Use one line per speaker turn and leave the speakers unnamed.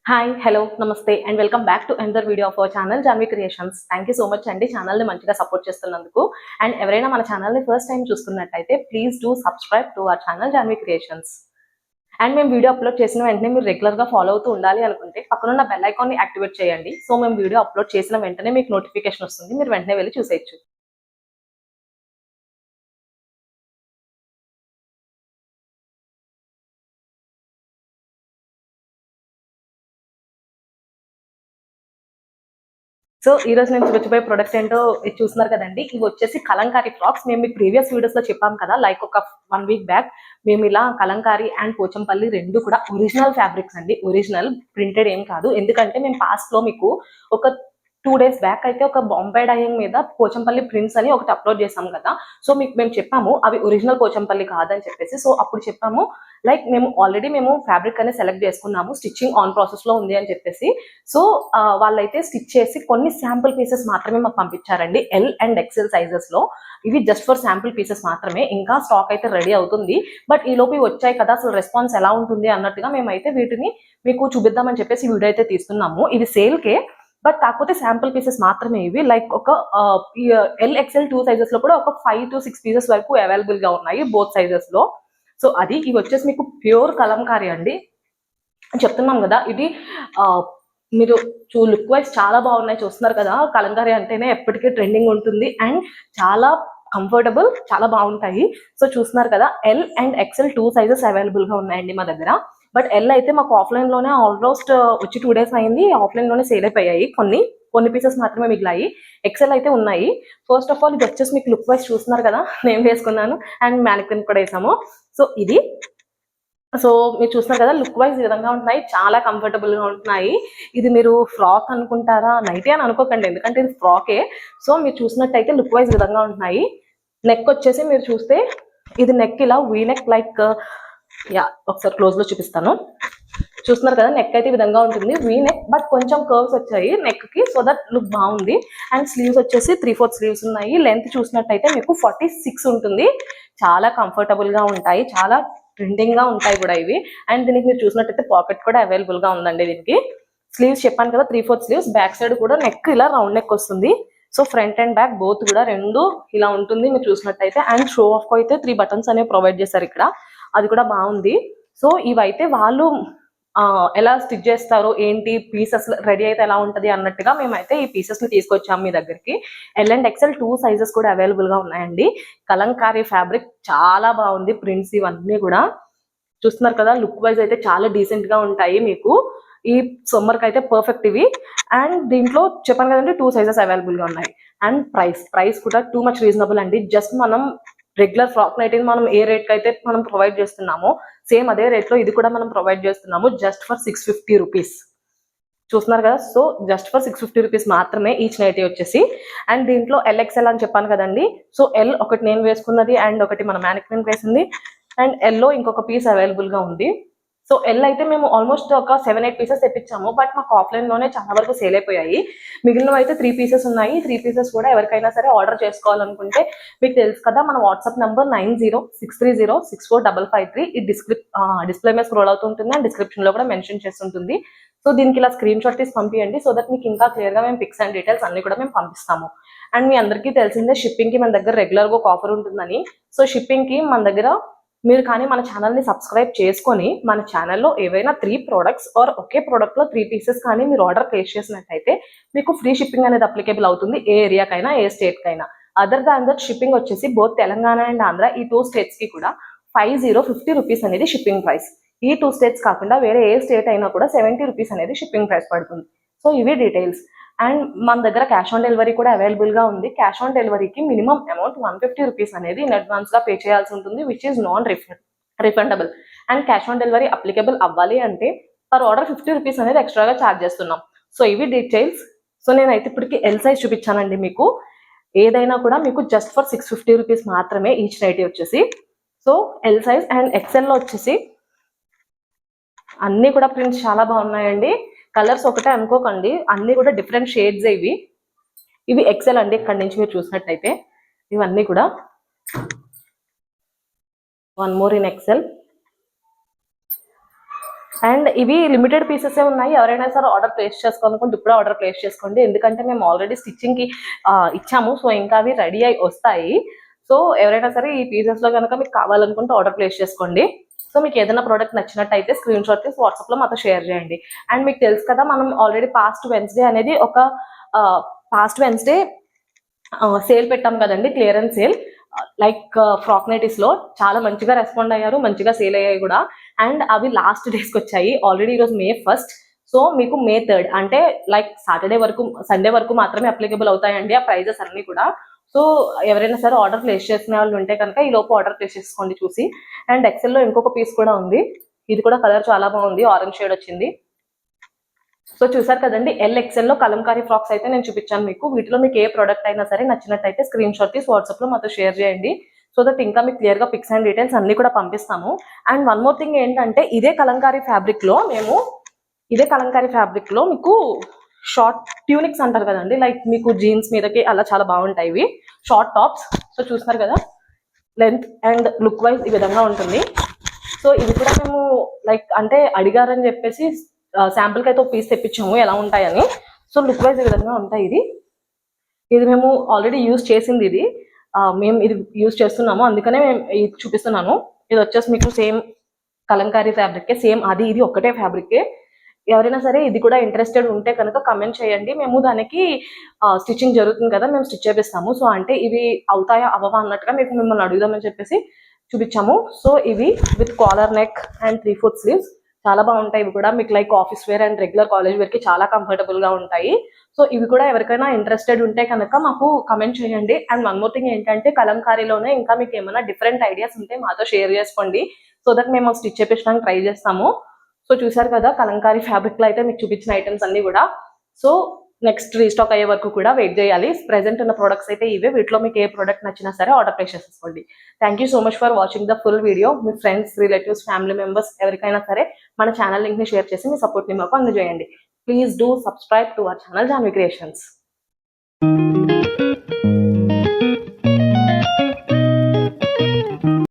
Hi hello నమస్తే and welcome back to another video of our channel Janvi Creations. Thank you so much అండి ఛానల్ని మంచిగా support చేస్తున్నందుకు. And ఎవరైనా మన ఛానల్ని ఫస్ట్ టైం చూస్తున్నట్టయితే please do subscribe to our channel Janvi Creations. And మేము వీడియో అప్లోడ్ చేసిన వెంటనే మీరు రెగ్యులర్గా ఫాలో అవుతూ ఉండాలి అనుకుంటే పక్కనున్న బెల్ ఐకాన్ని యాక్టివేట్ చేయండి. సో మేము వీడియో అప్లోడ్ చేసిన వెంటనే మీకు నోటిఫికేషన్ వస్తుంది, మీరు వెంటనే వెళ్ళి చూసేయచ్చు. సో ఈ రోజు నేను చూపించబోయే ప్రొడక్ట్ ఏంటో చూస్తున్నారు కదండి. ఇవి వచ్చేసి కలంకారీ ఫ్రాక్స్. మేము మీ ప్రీవియస్ వీడియోస్ లో చెప్పాం కదా, లైక్ ఒక 1 వీక్ బ్యాక్ మేము ఇలా కలంకారీ అండ్ పోచంపల్లి రెండు కూడా ఒరిజినల్ ఫ్యాబ్రిక్స్ అండి, ఒరిజినల్ ప్రింటెడ్ ఏం కాదు. ఎందుకంటే మేము పాస్ట్ లో మీకు ఒక 2 డేస్ బ్యాక్ అయితే ఒక బాంబే డైయింగ్ మీద పోచంపల్లి ప్రింట్స్ అని ఒకటి అప్లోడ్ చేసాం కదా. సో మీకు మేము చెప్పాము అవి ఒరిజినల్ పోచంపల్లి కాదని చెప్పేసి. సో అప్పుడు చెప్పాము లైక్ మేము ఆల్రెడీ ఫ్యాబ్రిక్ అనేది సెలెక్ట్ చేసుకున్నాము, స్టిచ్చింగ్ ఆన్ ప్రాసెస్ లో ఉంది అని చెప్పేసి. సో వాళ్ళైతే స్టిచ్ చేసి కొన్ని శాంపుల్ పీసెస్ మాత్రమే మాకు పంపించారండి, ఎల్ అండ్ ఎక్సెల్ సైజెస్ లో. ఇవి జస్ట్ ఫర్ శాంపుల్ పీసెస్ మాత్రమే, ఇంకా స్టాక్ అయితే రెడీ అవుతుంది. బట్ ఈ లోపు వచ్చాయి కదా, అసలు రెస్పాన్స్ ఎలా ఉంటుంది అన్నట్టుగా మేమైతే వీటిని మీకు చూపిద్దామని చెప్పేసి వీడియో అయితే తీస్తున్నాము. ఇది సేల్కే, బట్ కాకపోతే శాంపుల్ పీసెస్ మాత్రమే ఇవి. లైక్ ఒక ఎల్ ఎక్స్ఎల్ 2 సైజెస్ లో కూడా ఒక 5 to 6 పీసెస్ వరకు అవైలబుల్ గా ఉన్నాయి బోత్ సైజెస్ లో. సో అది ఇవి వచ్చేసి మీకు ప్యూర్ కలంకారీ అండి చెప్తున్నాం కదా. ఇది మీరు లుక్ వైజ్ చాలా బాగున్నాయి, చూస్తున్నారు కదా. కలంకారీ అంటేనే ఎప్పటికీ ట్రెండింగ్ ఉంటుంది అండ్ చాలా కంఫర్టబుల్, చాలా బాగుంటాయి. సో చూస్తున్నారు కదా, L and XL 2 sizes available గా ఉన్నాయండి మా దగ్గర. బట్ ఎల్ అయితే మాకు ఆఫ్లైన్ లోనే ఆల్మోస్ట్ వచ్చి 2 డేస్ అయింది, ఆఫ్లైన్ లోనే సేల్ అయిపోయాయి. కొన్ని పీసెస్ మాత్రమే మిగిలాయి. ఎక్సెల్ అయితే ఉన్నాయి. ఫస్ట్ ఆఫ్ ఆల్ ఇది వచ్చేసి మీకు లుక్ వైజ్ చూస్తున్నారు కదా, నేను వేసుకున్నాను అండ్ మ్యానిక్విన్ కూడా వేసాము. సో ఇది మీరు చూస్తున్నారు కదా, లుక్ వైజ్ ఈ విధంగా ఉంటున్నాయి, చాలా కంఫర్టబుల్ గా ఉంటున్నాయి. ఇది మీరు ఫ్రాక్ అనుకుంటారా, నైటీ అని అనుకోకండి, ఎందుకంటే ఇది ఫ్రాకే. సో మీరు చూసినట్టయితే లుక్ వైజ్ ఈ విధంగా ఉంటున్నాయి. నెక్ వచ్చేసి మీరు చూస్తే ఇది నెక్ ఇలా వీ నెక్ లైక్, ఒకసారి క్లోజ్ లో చూపిస్తాను. చూస్తున్నారు కదా, నెక్ అయితే ఈ విధంగా ఉంటుంది, వీ నెక్, బట్ కొంచెం కర్వ్స్ వచ్చాయి నెక్ కి, సో దట్ లుక్ బాగుంది. అండ్ స్లీవ్స్ వచ్చేసి 3/4 స్లీవ్స్ ఉన్నాయి. లెంత్ చూసినట్టయితే మీకు 46 ఉంటుంది. చాలా కంఫర్టబుల్ గా ఉంటాయి, చాలా ట్రెండింగ్ గా ఉంటాయి కూడా ఇవి. అండ్ దీనికి మీరు చూసినట్టయితే పాకెట్ కూడా అవైలబుల్ గా ఉందండి. దీనికి స్లీవ్స్ చెప్పాను కదా, 3/4 స్లీవ్స్. బ్యాక్ సైడ్ కూడా నెక్ ఇలా రౌండ్ నెక్ వస్తుంది. So front and back both కూడా రెండు ఇలా ఉంటుంది మీరు చూసినట్టయితే. అండ్ షో ఆఫ్ అయితే 3 బటన్స్ అనేవి ప్రొవైడ్ చేశారు ఇక్కడ, అది కూడా బాగుంది. సో ఇవైతే వాళ్ళు ఎలా స్టిచ్ చేస్తారో ఏంటి, పీసెస్ రెడీ అయితే ఎలా ఉంటది అన్నట్టుగా మేమైతే ఈ పీసెస్ ని తీసుకొచ్చాము మీ దగ్గరికి. ఎల్ అండ్ ఎక్స్ఎల్ 2 సైజెస్ కూడా అవైలబుల్ గా ఉన్నాయండి. కలంకారీ ఫ్యాబ్రిక్ చాలా బాగుంది, ప్రింట్స్ ఇవన్నీ కూడా చూస్తున్నారు కదా. లుక్ వైజ్ అయితే చాలా డీసెంట్ గా ఉంటాయి మీకు, ఈ సమ్మర్ కి అయితే పర్ఫెక్ట్ ఇవి. అండ్ దీంట్లో చెప్పాను కదండి 2 సైజెస్ అవైలబుల్ గా ఉన్నాయి. అండ్ ప్రైస్ కూడా టూ మచ్ రీజనబుల్ అండి. జస్ట్ మనం రెగ్యులర్ ఫ్రాక్ నైటీని మనం ఏ రేట్ కి అయితే మనం ప్రొవైడ్ చేస్తున్నామో సేమ్ అదే రేట్ లో ఇది కూడా మనం ప్రొవైడ్ చేస్తున్నాము, జస్ట్ ఫర్ 650 రూపీస్. చూస్తున్నారు కదా, సో జస్ట్ ఫర్ 650 రూపీస్ మాత్రమే ఈచ్ నైటీ వచ్చేసి. అండ్ దీంట్లో ఎల్ఎక్స్ఎల్ అని చెప్పాను కదండి. సో ఎల్ ఒకటి నేను వేసుకున్నది అండ్ ఒకటి మన మ్యానిక్విన్ వేసింది, అండ్ ఎల్లో ఇంకొక పీస్ అవైలబుల్ గా ఉంది. సో ఎల్ అయితే మేము ఆల్మోస్ట్ ఒక 7-8 పీసెస్ తెప్పించాము, బట్ మాకు ఆఫ్లైన్ లోనే చాలా వరకు సేల్ అయిపోయాయి. మిగిలినవి అయితే 3 పీసెస్ ఉన్నాయి. 3 పీసెస్ కూడా ఎవరికైనా సరే ఆర్డర్ చేసుకోవాలనుకుంటే మీకు తెలుసు కదా, మన వాట్సాప్ నంబర్ 9063064553 ఈ డిస్ప్లే మీద స్క్రోల్ అవుతుంటుంది అండ్ డిస్క్రిప్షన్ లో కూడా మెన్షన్ చేస్తుంటుంది. సో దీనికి ఇలా స్క్రీన్ షాట్ తీసి పంపించండి, సో దట్ మీకు ఇంకా క్లియర్ గా మేము పిక్స్ అండ్ డీటెయిల్స్ అన్ని కూడా మేము పంపిస్తాము. అండ్ మీ అందరికీ తెలిసిందే షిప్పింగ్ కి మన దగ్గర రెగ్యులర్ గా ఒక ఆఫర్ ఉంటుందని. సో షిప్పింగ్ కి మన దగ్గర మీరు కానీ మన ఛానల్ని సబ్స్క్రైబ్ చేసుకొని మన ఛానల్లో ఏవైనా 3 ప్రోడక్ట్స్ ఆర్ ఒకే ప్రోడక్ట్లో 3 పీసెస్ కానీ మీరు ఆర్డర్ ప్లేస్ చేసినట్టయితే మీకు ఫ్రీ షిప్పింగ్ అనేది అప్లికేబుల్ అవుతుంది, ఏ ఏరియాకైనా ఏ స్టేట్కైనా. అదర్ దాన్ దట్ షిప్పింగ్ వచ్చేసి బోత్ తెలంగాణ అండ్ ఆంధ్ర ఈ 2 స్టేట్స్కి కూడా 50 రూపీస్ అనేది షిప్పింగ్ ప్రైస్. ఈ 2 స్టేట్స్ కాకుండా వేరే ఏ స్టేట్ అయినా కూడా 70 రూపీస్ అనేది షిప్పింగ్ ప్రైస్ పడుతుంది. సో ఇవి డీటెయిల్స్. అండ్ మన దగ్గర క్యాష్ ఆన్ డెలివరీ కూడా అవైలబుల్ గా ఉంది. క్యాష్ ఆన్ డెలివరీకి మినిమం అమౌంట్ 150 రూపీస్ అనేది ఇన్ అడ్వాన్స్ గా పే చేయాల్సి ఉంటుంది, which is non refundable. And cash on delivery applicable అవ్వాలి అంటే పర్ ఆర్డర్ 50 రూపీస్ అనేది ఎక్స్ట్రాగా ఛార్జ్ చేస్తున్నాం. సో ఇవి డీటెయిల్స్. సో నేనైతే ఇప్పటికి ఎల్ సైజ్ చూపించానండి మీకు. ఏదైనా కూడా మీకు జస్ట్ ఫర్ 650 రూపీస్ మాత్రమే ఈచ్ నైటీ వచ్చేసి. So L size and XL లో వచ్చేసి అన్ని కూడా ప్రింట్స్ చాలా బాగున్నాయండి. కలర్స్ ఒకటే అనుకోకండి, అన్ని కూడా డిఫరెంట్ షేడ్స్. ఇవి ఎక్సెల్ అండి. ఇక్కడి నుంచి మీరు చూసినట్టయితే ఇవన్నీ కూడా one more in XL. And ఇవి లిమిటెడ్ పీసెస్ ఉన్నాయి. ఎవరైనా సరే ఆర్డర్ ప్లేస్ చేసుకోవాలనుకుంటే ఇప్పుడు ఆర్డర్ ప్లేస్ చేసుకోండి, ఎందుకంటే మేము ఆల్రెడీ స్టిచ్చింగ్ కి ఇచ్చాము. సో ఇంకా అవి రెడీ అయి వస్తాయి. సో ఎవరైనా సరే ఈ పీసెస్ లో కనుక మీకు కావాలనుకుంటే ఆర్డర్ ప్లేస్ చేసుకోండి. సో మీకు ఏదైనా ప్రోడక్ట్ నచ్చినట్టయితే స్క్రీన్ షాట్ తీసి వాట్సాప్ లో మాతో షేర్ చేయండి. అండ్ మీకు తెలుసు కదా, మనం ఆల్రెడీ పాస్ట్ వెన్స్డే అనేది ఒక పాస్ట్ వెన్స్డే సేల్ పెట్టాం కదండి, clearance sale. Like frock nighties లో చాలా మంచిగా రెస్పాండ్ అయ్యారు, మంచిగా సేల్ అయ్యాయి కూడా. అండ్ అవి లాస్ట్ డేస్కి వచ్చాయి. ఆల్రెడీ ఈరోజు May 1st. సో మీకు May 3rd అంటే లైక్ సాటర్డే వరకు, సండే వరకు మాత్రమే అప్లికబుల్ అవుతాయండి ఆ ప్రైజెస్ అన్ని కూడా. సో ఎవరైనా సరే ఆర్డర్ ప్లేస్ చేసుకునే వాళ్ళు ఉంటే కనుక ఈ లోపు ఆర్డర్ ప్లేస్ చేసుకోండి చూసి. అండ్ ఎక్సెల్ లో ఇంకొక పీస్ కూడా ఉంది, ఇది కూడా కలర్ చాలా బాగుంది, ఆరెంజ్ షేడ్ వచ్చింది. సో చూసారు కదండి, ఎక్సెల్ లో కలంకారీ ఫ్రాక్స్ అయితే నేను చూపించాను మీకు. వీటిలో మీకు ఏ ప్రోడక్ట్ అయినా సరే నచ్చినట్టయితే స్క్రీన్ షాట్ తీసి వాట్సాప్ లో మాతో షేర్ చేయండి. సో దట్ ఇంకా మీకు క్లియర్ గా పిక్స్ అండ్ డీటెయిల్స్ అన్ని కూడా పంపిస్తాము. అండ్ వన్ మోర్ థింగ్ ఏంటంటే, ఇదే కలంకారీ ఫ్యాబ్రిక్ లో మీకు షార్ట్ ట్యూనిక్స్ అంటారు కదండి, లైక్ మీకు జీన్స్ మీదకి అలా చాలా బాగుంటాయి ఇవి షార్ట్ టాప్స్. సో చూస్తున్నారు కదా, లెంత్ అండ్ లుక్ వైజ్ ఈ విధంగా ఉంటుంది. సో ఇది కూడా మేము లైక్ అంటే అడిగారని చెప్పేసి శాంపుల్ కి అయితే ఒక పీస్ తెప్పించాము ఎలా ఉంటాయని. సో లుక్ వైజ్ ఈ విధంగా ఉంటాయి. ఇది మేము ఆల్రెడీ యూజ్ చేసింది, మేము ఇది యూజ్ చేస్తున్నాము, అందుకనే మేము ఇది చూపిస్తున్నాను. ఇది వచ్చేసి మీకు సేమ్ కలంకారీ ఫ్యాబ్రిక్, సేమ్ అది ఇది ఒక్కటే ఫ్యాబ్రిక్. ఎవరైనా సరే ఇది కూడా ఇంట్రెస్టెడ్ ఉంటే కనుక కమెంట్ చేయండి, మేము దానికి స్టిచ్చింగ్ జరుగుతుంది కదా, మేము స్టిచ్ చేపిస్తాము. సో అంటే ఇవి అవుతాయా అవ్వవా అన్నట్టుగా మీకు మిమ్మల్ని అడుగుదామని చెప్పేసి చూపించాము. సో ఇవి with collar neck and 3/4 sleeves చాలా బాగుంటాయి. ఇవి కూడా మీకు like office wear and regular college wear కి చాలా కంఫర్టబుల్ గా ఉంటాయి. సో ఇవి కూడా ఎవరికైనా ఇంట్రెస్టెడ్ ఉంటే కనుక మాకు కమెంట్ చేయండి. అండ్ వన్ మోర్ థింగ్ ఏంటంటే, కలంకారీలోనే ఇంకా మీకు ఏమైనా డిఫరెంట్ ఐడియాస్ ఉంటే మాతో షేర్ చేసుకోండి, సో దట్ మేము స్టిచ్ చేపించడానికి ట్రై చేస్తాము. సో చూసారు కదా, కలంకారీ ఫ్యాబ్రిక్ లో అయితే మీకు చూపించిన ఐటమ్స్ అన్ని కూడా. సో నెక్స్ట్ రీస్టాక్ అయ్యే వరకు కూడా వెయిట్ చేయాలి. ప్రెసెంట్ ఉన్న ప్రొడక్ట్స్ అయితే ఇవే. వీటిలో మీకు ఏ ప్రోడక్ట్ నచ్చినా సరే ఆర్డర్ ప్లేస్ చేసుకోండి. Thank you so much for watching the full video. Me friends, relatives, family members ఎవరికైనా సరే మన ఛానల్ లింక్ ని షేర్ చేసి మీ సపోర్ట్ ని మాకు అందజేయండి. Please do subscribe to our channel Janvi creations.